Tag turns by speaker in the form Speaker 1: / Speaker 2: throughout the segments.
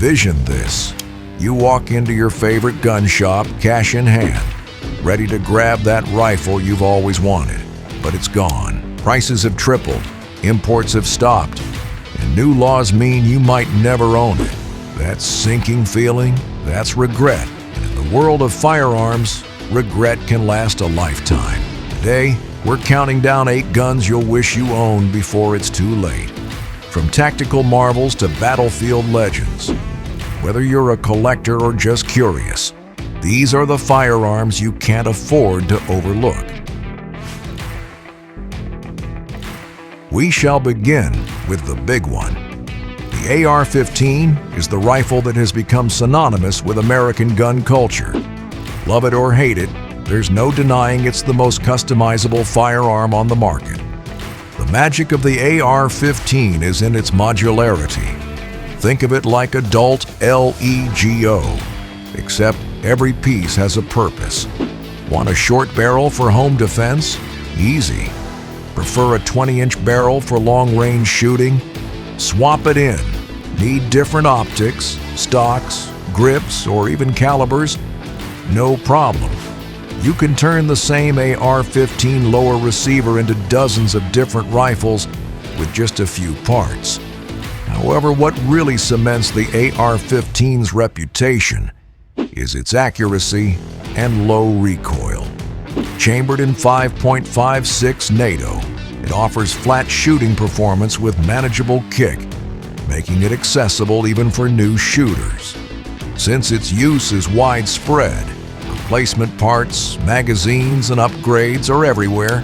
Speaker 1: Envision this. You walk into your favorite gun shop, cash in hand, ready to grab that rifle you've always wanted, but it's gone. Prices have tripled, imports have stopped, and new laws mean you might never own it. That sinking feeling, that's regret. And in the world of firearms, regret can last a lifetime. Today, we're counting down 8 guns you'll wish you owned before it's too late. From tactical marvels to battlefield legends. Whether you're a collector or just curious, these are the firearms you can't afford to overlook. We shall begin with the big one. The AR-15 is the rifle that has become synonymous with American gun culture. Love it or hate it, there's no denying it's the most customizable firearm on the market. The magic of the AR-15 is in its modularity. Think of it like adult LEGO, except every piece has a purpose. Want a short barrel for home defense? Easy. Prefer a 20-inch barrel for long-range shooting? Swap it in. Need different optics, stocks, grips, or even calibers? No problem. You can turn the same AR-15 lower receiver into dozens of different rifles with just a few parts. However, what really cements the AR-15's reputation is its accuracy and low recoil. Chambered in 5.56 NATO, it offers flat shooting performance with manageable kick, making it accessible even for new shooters. Since its use is widespread, replacement parts, magazines, and upgrades are everywhere.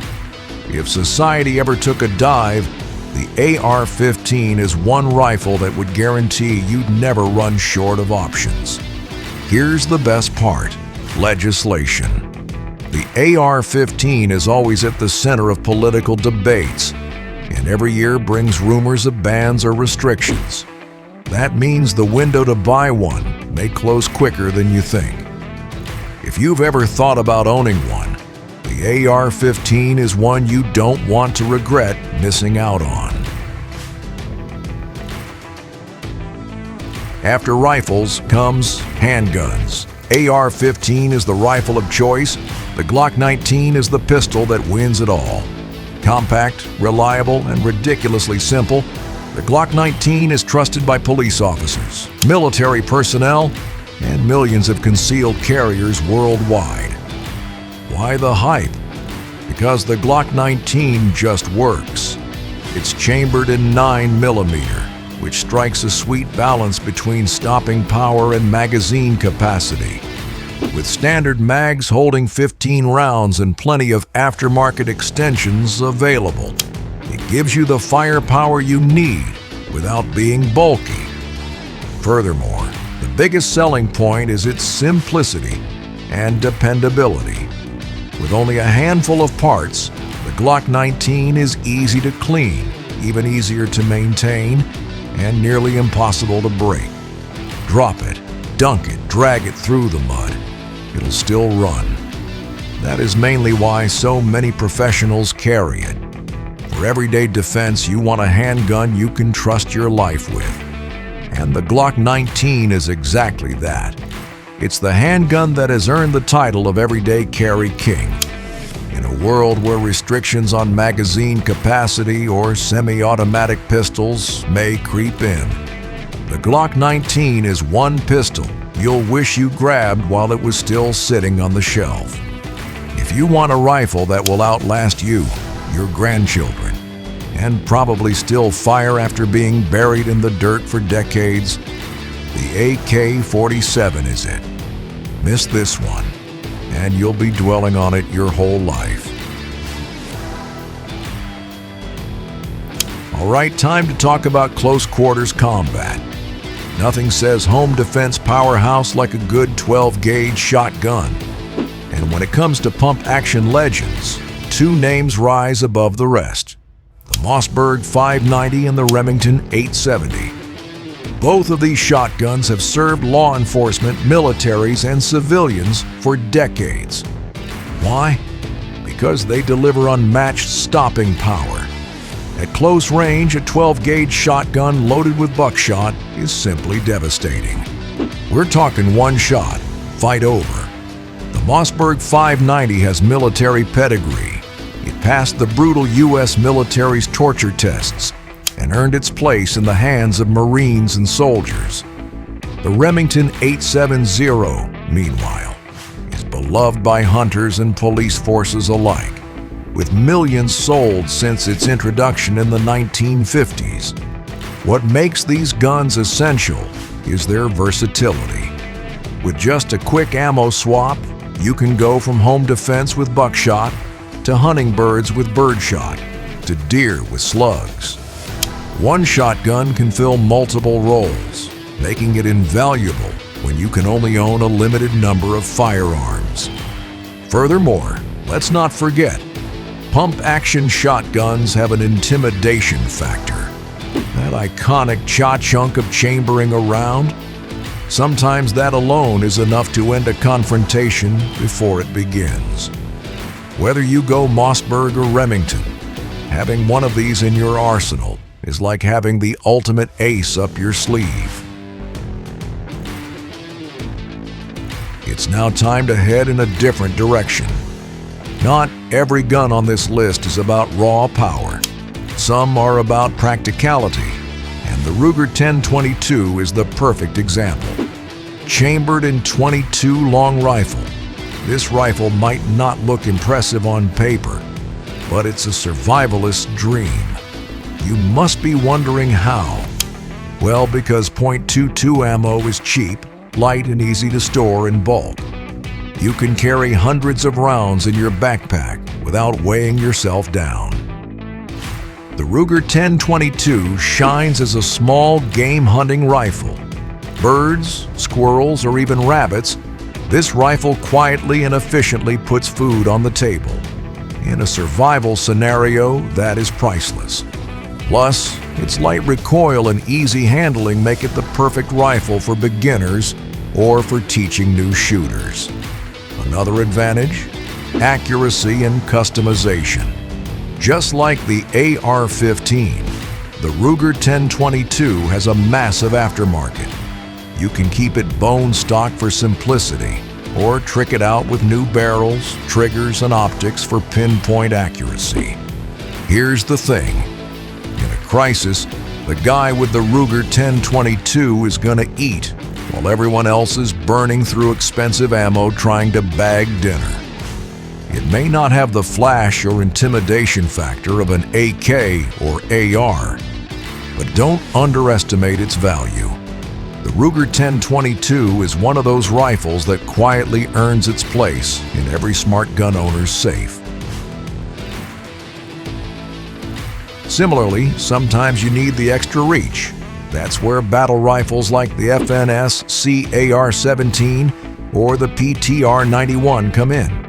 Speaker 1: If society ever took a dive, the AR-15 is one rifle that would guarantee you'd never run short of options. Here's the best part: legislation. The AR-15 is always at the center of political debates, and every year brings rumors of bans or restrictions. That means the window to buy one may close quicker than you think. If you've ever thought about owning one, the AR-15 is one you don't want to regret missing out on. After rifles comes handguns. AR-15 is the rifle of choice. The Glock 19 is the pistol that wins it all. Compact, reliable, and ridiculously simple, the Glock 19 is trusted by police officers, military personnel, and millions of concealed carriers worldwide. Why the hype? Because the Glock 19 just works. It's chambered in 9mm, which strikes a sweet balance between stopping power and magazine capacity. With standard mags holding 15 rounds and plenty of aftermarket extensions available, it gives you the firepower you need without being bulky. Furthermore, the biggest selling point is its simplicity and dependability. With only a handful of parts, the Glock 19 is easy to clean, even easier to maintain, and nearly impossible to break. Drop it, dunk it, drag it through the mud. It'll still run. That is mainly why so many professionals carry it. For everyday defense, you want a handgun you can trust your life with. And the Glock 19 is exactly that. It's the handgun that has earned the title of Everyday Carry King. In a world where restrictions on magazine capacity or semi-automatic pistols may creep in, the Glock 19 is one pistol you'll wish you grabbed while it was still sitting on the shelf. If you want a rifle that will outlast you, your grandchildren, and probably still fire after being buried in the dirt for decades, the AK-47 is it. Miss this one, and you'll be dwelling on it your whole life. All right, time to talk about close quarters combat. Nothing says home defense powerhouse like a good 12-gauge shotgun. And when it comes to pump action legends, 2 names rise above the rest: the Mossberg 590 and the Remington 870. Both of these shotguns have served law enforcement, militaries, and civilians for decades. Why? Because they deliver unmatched stopping power. At close range, a 12-gauge shotgun loaded with buckshot is simply devastating. We're talking one shot, fight over. The Mossberg 590 has military pedigree. It passed the brutal U.S. military's torture tests and earned its place in the hands of Marines and soldiers. The Remington 870, meanwhile, is beloved by hunters and police forces alike, with millions sold since its introduction in the 1950s. What makes these guns essential is their versatility. With just a quick ammo swap, you can go from home defense with buckshot to hunting birds with birdshot to deer with slugs. One shotgun can fill multiple roles, making it invaluable when you can only own a limited number of firearms. Furthermore, let's not forget, pump-action shotguns have an intimidation factor. That iconic cha-chunk of chambering around, sometimes that alone is enough to end a confrontation before it begins. Whether you go Mossberg or Remington, having one of these in your arsenal is like having the ultimate ace up your sleeve. It's now time to head in a different direction. Not every gun on this list is about raw power. Some are about practicality, and the Ruger 1022 is the perfect example. Chambered in .22 long rifle, this rifle might not look impressive on paper, but it's a survivalist's dream. You must be wondering how. Well, because .22 ammo is cheap, light, and easy to store in bulk. You can carry hundreds of rounds in your backpack without weighing yourself down. The Ruger 1022 shines as a small game hunting rifle. Birds, squirrels, or even rabbits, this rifle quietly and efficiently puts food on the table. In a survival scenario, that is priceless. Plus, its light recoil and easy handling make it the perfect rifle for beginners or for teaching new shooters. Another advantage? Accuracy and customization. Just like the AR-15, the Ruger 1022 has a massive aftermarket. You can keep it bone stock for simplicity, or trick it out with new barrels, triggers, and optics for pinpoint accuracy. Here's the thing. In a crisis, the guy with the Ruger 1022 is gonna eat, while everyone else is burning through expensive ammo trying to bag dinner. It may not have the flash or intimidation factor of an AK or AR, but don't underestimate its value. The Ruger 1022 is one of those rifles that quietly earns its place in every smart gun owner's safe. Similarly, sometimes you need the extra reach. That's where battle rifles like the FNS CAR-17 or the PTR-91 come in.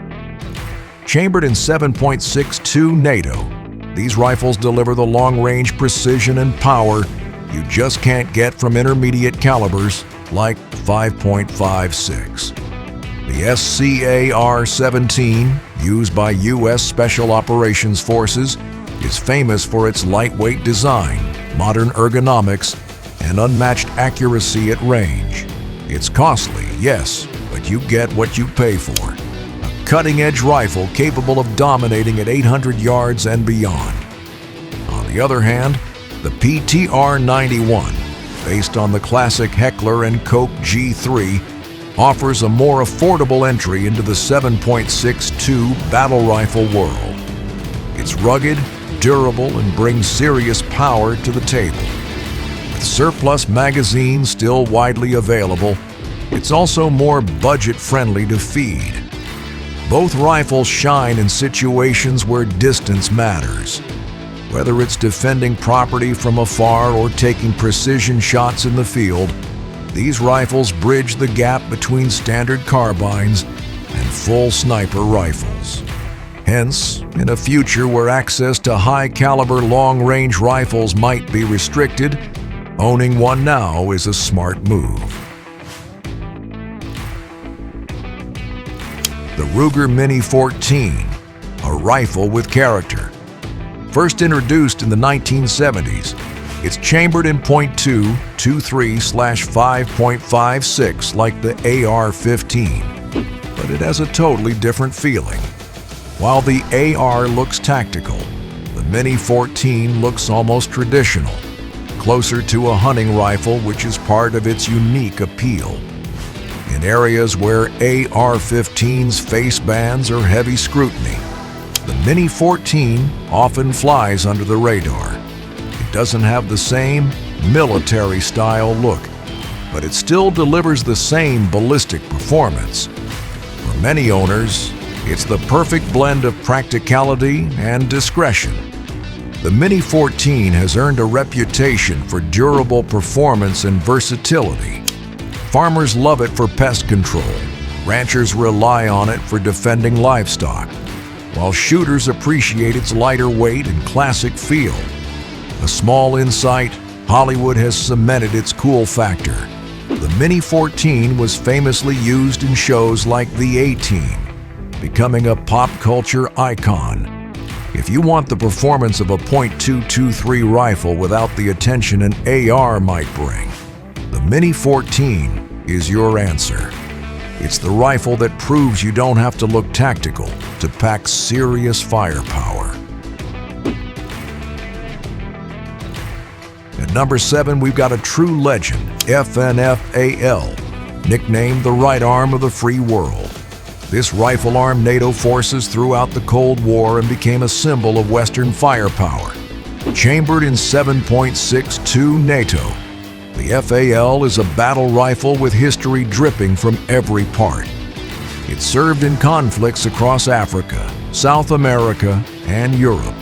Speaker 1: Chambered in 7.62 NATO, these rifles deliver the long-range precision and power you just can't get from intermediate calibers like 5.56. The SCAR-17, used by U.S. Special Operations Forces, is famous for its lightweight design, modern ergonomics, and unmatched accuracy at range. It's costly, yes, but you get what you pay for. A cutting-edge rifle capable of dominating at 800 yards and beyond. On the other hand, the PTR-91, based on the classic Heckler & Koch G3, offers a more affordable entry into the 7.62 battle rifle world. It's rugged, durable, and brings serious power to the table. With surplus magazines still widely available, it's also more budget-friendly to feed. Both rifles shine in situations where distance matters. Whether it's defending property from afar or taking precision shots in the field, these rifles bridge the gap between standard carbines and full sniper rifles. Hence, in a future where access to high-caliber long-range rifles might be restricted, owning one now is a smart move. The Ruger Mini 14, a rifle with character. First introduced in the 1970s, it's chambered in .223/5.56 like the AR-15, but it has a totally different feeling. While the AR looks tactical, the Mini-14 looks almost traditional, closer to a hunting rifle, which is part of its unique appeal. In areas where AR-15s face bans or heavy scrutiny, the Mini-14 often flies under the radar. It doesn't have the same military-style look, but it still delivers the same ballistic performance. For many owners, it's the perfect blend of practicality and discretion. The Mini-14 has earned a reputation for durable performance and versatility. Farmers love it for pest control. Ranchers rely on it for defending livestock, while shooters appreciate its lighter weight and classic feel. A small insight, Hollywood has cemented its cool factor. The Mini-14 was famously used in shows like The A-Team, becoming a pop culture icon. If you want the performance of a .223 rifle without the attention an AR might bring, the Mini-14 is your answer. It's the rifle that proves you don't have to look tactical to pack serious firepower. At number 7, we've got a true legend, FNFAL, nicknamed the right arm of the free world. This rifle armed NATO forces throughout the Cold War and became a symbol of Western firepower. Chambered in 7.62 NATO, the FAL is a battle rifle with history dripping from every part. It served in conflicts across Africa, South America, and Europe.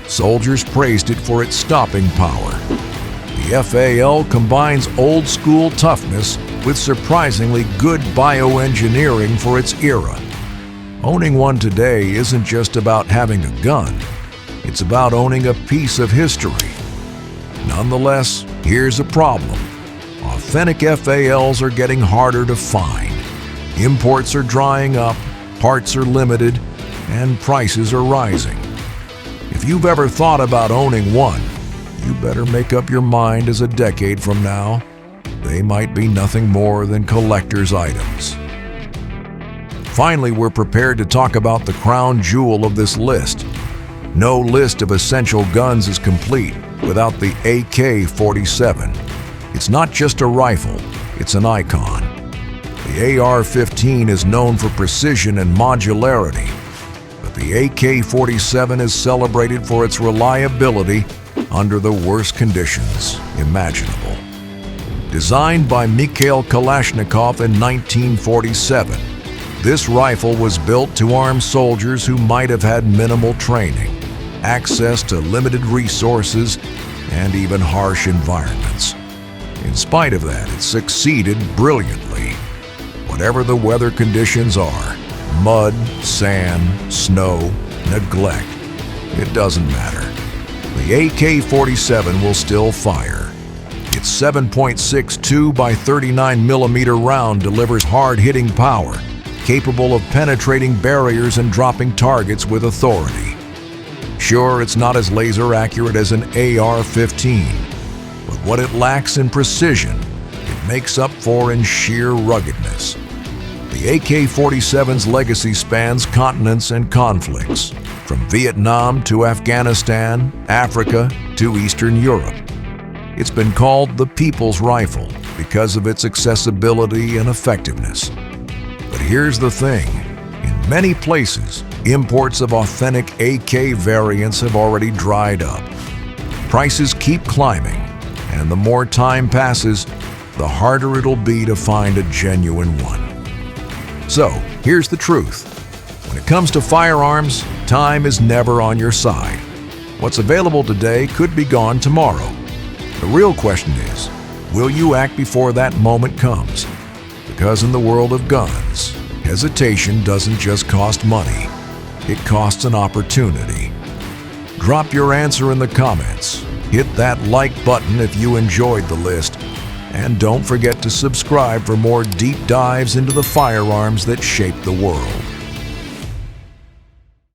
Speaker 1: Soldiers praised it for its stopping power. The FAL combines old-school toughness with surprisingly good bioengineering for its era. Owning one today isn't just about having a gun. It's about owning a piece of history. Nonetheless, here's a problem. Authentic FALs are getting harder to find. Imports are drying up, parts are limited, and prices are rising. If you've ever thought about owning one, you better make up your mind as a decade from now, they might be nothing more than collector's items. Finally, we're prepared to talk about the crown jewel of this list. No list of essential guns is complete without the AK-47. It's not just a rifle, it's an icon. The AR-15 is known for precision and modularity, but the AK-47 is celebrated for its reliability under the worst conditions imaginable. Designed by Mikhail Kalashnikov in 1947, this rifle was built to arm soldiers who might have had minimal training, access to limited resources, and even harsh environments. In spite of that, it succeeded brilliantly. Whatever the weather conditions are, mud, sand, snow, neglect, it doesn't matter. The AK-47 will still fire. Its 7.62 by 39 millimeter round delivers hard-hitting power, capable of penetrating barriers and dropping targets with authority. Sure, it's not as laser accurate as an AR-15, but what it lacks in precision, it makes up for in sheer ruggedness. The AK-47's legacy spans continents and conflicts, from Vietnam to Afghanistan, Africa to Eastern Europe. It's been called the People's Rifle because of its accessibility and effectiveness. But here's the thing, in many places, imports of authentic AK variants have already dried up. Prices keep climbing, and the more time passes, the harder it'll be to find a genuine one. So, here's the truth. When it comes to firearms, time is never on your side. What's available today could be gone tomorrow. The real question is, will you act before that moment comes? Because in the world of guns, hesitation doesn't just cost money, it costs an opportunity. Drop your answer in the comments, hit that like button if you enjoyed the list, and don't forget to subscribe for more deep dives into the firearms that shape the world.